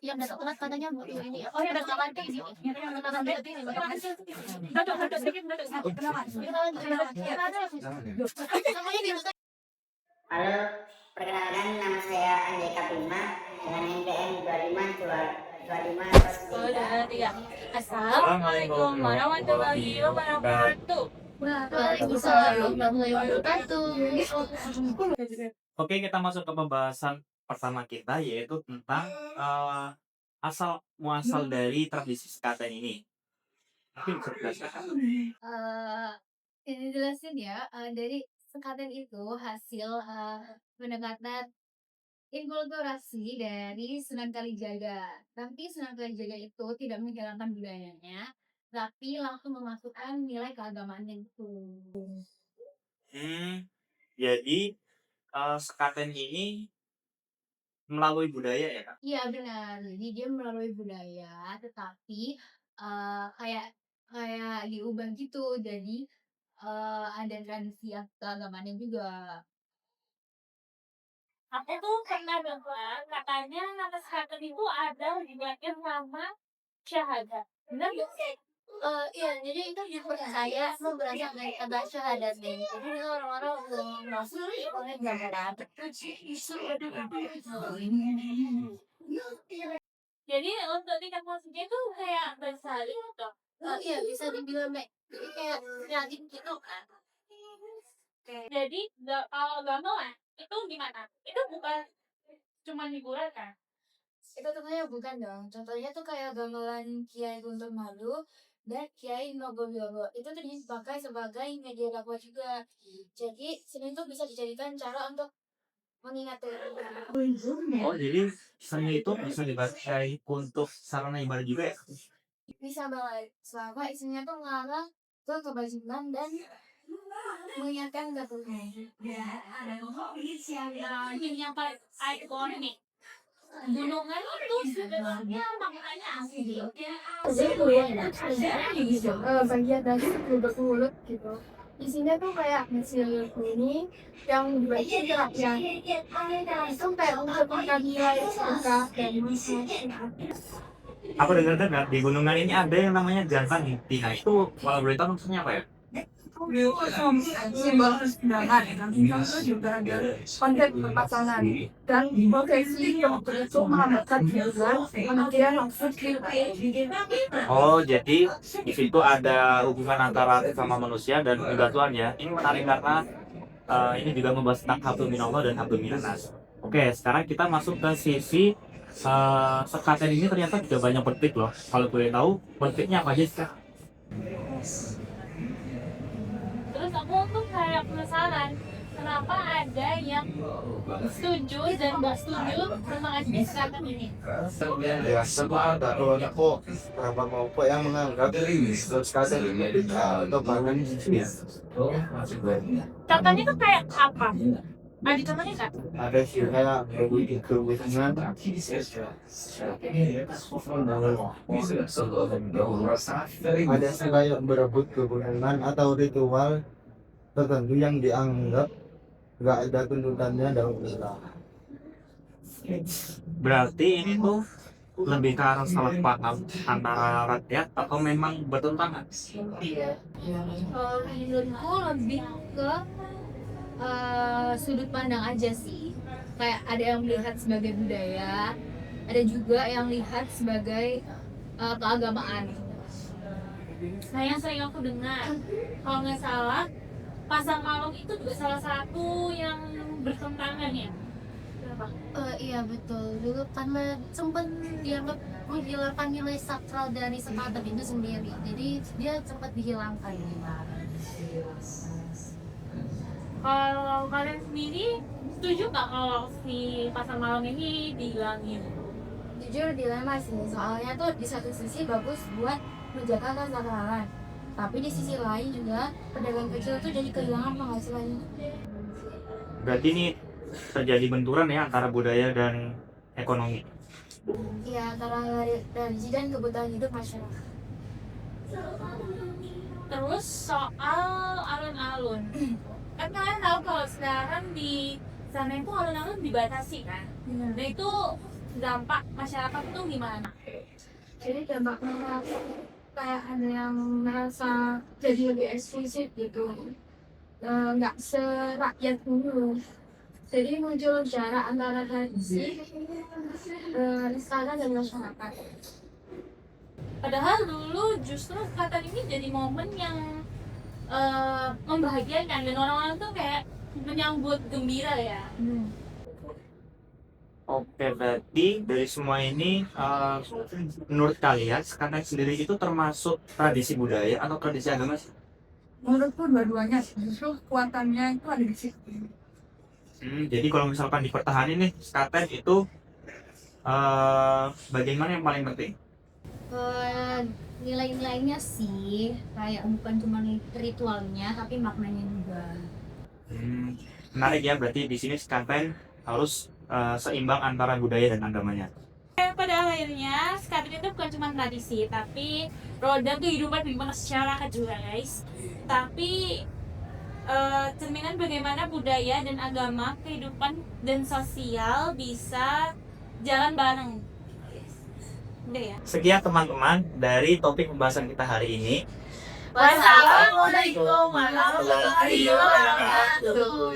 Yang datang telat katanya mau ini. Oh, yang datang telat ini. Yang datang telat ini. Namanya gitu. Halo, perkenalkan nama saya Andika Prima dengan NPM 2525 Assalamualaikum warahmatullahi wabarakatuh. Waalaikumsalam warahmatullahi wabarakatuh. Oke, kita masuk ke pembahasan pertama kita, yaitu tentang asal muasal dari tradisi sekaten ini. Mungkin bisa dijelaskan? Ini jelasin ya, dari sekaten itu hasil pendekatan inkulturasi dari Sunan Kalijaga. Tapi Sunan Kalijaga itu tidak menghilangkan budayanya, tapi langsung memasukkan nilai keagamaan itu. Jadi sekaten ini melalui budaya ya, Kak? Iya benar, jadi dia melalui budaya, tetapi kayak kayak diubah gitu, jadi ada tradisi keagamaannya juga. Aku tuh pernah dengar katanya nama sekaten itu ada hubungannya sama syahadat. Benar nggak sih? Iya, jadi itu dipercaya itu berasal dari kata syahadat nih. Jadi itu orang-orang belum masuk oleh gambaran. Jadi untuk tingkat musiknya itu kayak bersalin gitu. Iya, bisa dibilang jadi kayak kreatif gitu kan. Jadi kalau gamelan itu gimana? Itu bukan cuma hiburan kan? Itu tentunya bukan dong. Contohnya tuh kayak gamelan Kiai Guntur Malu dan Kiai Nogoyogo. Itu tuh dipakai sebagai media dakwah juga. Jadi seni itu bisa dijadikan cara untuk mengingat. Oh, jadi seni itu bisa dipakai untuk sarana ibadah juga ya? Bisa banget. Selama isinya tuh ngarah ke kebajikan dan mengingatkan gatunya. Ini yang paling ikonik. Gunungan itu sebenarnya maknanya asli. Bagian dari bentuk mulut gitu. Isinya tuh kayak mesin ini yang dibaca geraknya. Itu kayak mencerminkan nilai sedekah dan Aku dengar di gunungan ini ada yang namanya jantan inti. Nah, itu kalau boleh tahu maksudnya apa ya? simbol kesenangan itu juga ada konsep berpasangan dan profesi yang itu menghambatkan hubungan pengertian maksud Oh, jadi di situ ada hubungan antara sama manusia dan juga Tuhan ya. Ini menarik karena ini juga membahas tentang hablum minallah dan hablum minannas. Oke, sekarang kita masuk ke sisi sekaten ini ternyata juga banyak petik loh. Kalau boleh tahu, petiknya apa aja sih, Kak? Terus aku tuh kayak penasaran kenapa ada yang setuju dan nggak setuju tentang ajaran sekaten ini. Ya, semua ada kelompok beberapa kelompok yang menganggap sekaten ini atau bahkan Contohnya tuh kayak apa? Ada contohnya nggak? ada sih kayak kehubungan ada sih kayak berebut kehubungan atau ritual tertentu yang dianggap nggak ada tuntutannya dalam Islam. Berarti ini tuh lebih ke arah salah paham antara rakyat atau memang bertentangan? Kalau menurutku lebih ke sudut pandang aja sih. Kayak ada yang melihat sebagai budaya, ada juga yang lihat sebagai keagamaan. Nah yang sering aku dengar, kalau nggak salah Pasar Malung itu juga salah satu yang bertentangan ya. Kenapa? Iya betul. Dulu karena sempat dianggap menghilangkan nilai sakral dari sekaten itu sendiri. Jadi dia sempat dihilangkan. Kalau kalian sendiri setuju nggak kalau si Pasar Malung ini dihilangin? Jujur dilema sih. Soalnya tuh di satu sisi bagus buat menjaga kesakralan. Tapi di sisi lain juga pedagang kecil tuh jadi kehilangan penghasilannya. Berarti ini terjadi benturan ya antara budaya dan ekonomi. Iya, antara religi dan kebutuhan hidup masyarakat. Terus soal alun-alun, kan kalian tahu kalau sekarang di sana itu alun-alun dibatasi kan? Nah itu dampak masyarakat tuh gimana? Jadi dampaknya kayak ada yang merasa jadi lebih eksklusif gitu, nggak serakyat dulu. Jadi muncul jarak antara tradisi, istana dan masyarakat. Padahal dulu justru Qatar ini jadi momen yang membahagiakan dan orang-orang tuh kayak menyambut gembira ya. Oke, berarti dari semua ini menurut kalian Skatek sendiri itu termasuk tradisi budaya atau tradisi agama sih? Menurutku dua-duanya justru kekuatannya itu ada di situ. Jadi kalau misalkan dipertahankan nih Skatek itu bagaimana yang paling penting? Nilai-nilainya sih kayak bukan cuma ritualnya tapi maknanya juga. Menarik ya, berarti di sini Skatek harus seimbang antara budaya dan agamanya. Pada akhirnya Skatek itu bukan cuma tradisi, tapi roda kehidupan di masyarakat juga guys. Tapi cerminan bagaimana budaya dan agama, kehidupan dan sosial bisa jalan bareng. Udah ya. Sekian teman-teman dari topik pembahasan kita hari ini. Wassalamualaikum warahmatullahi wabarakatuh.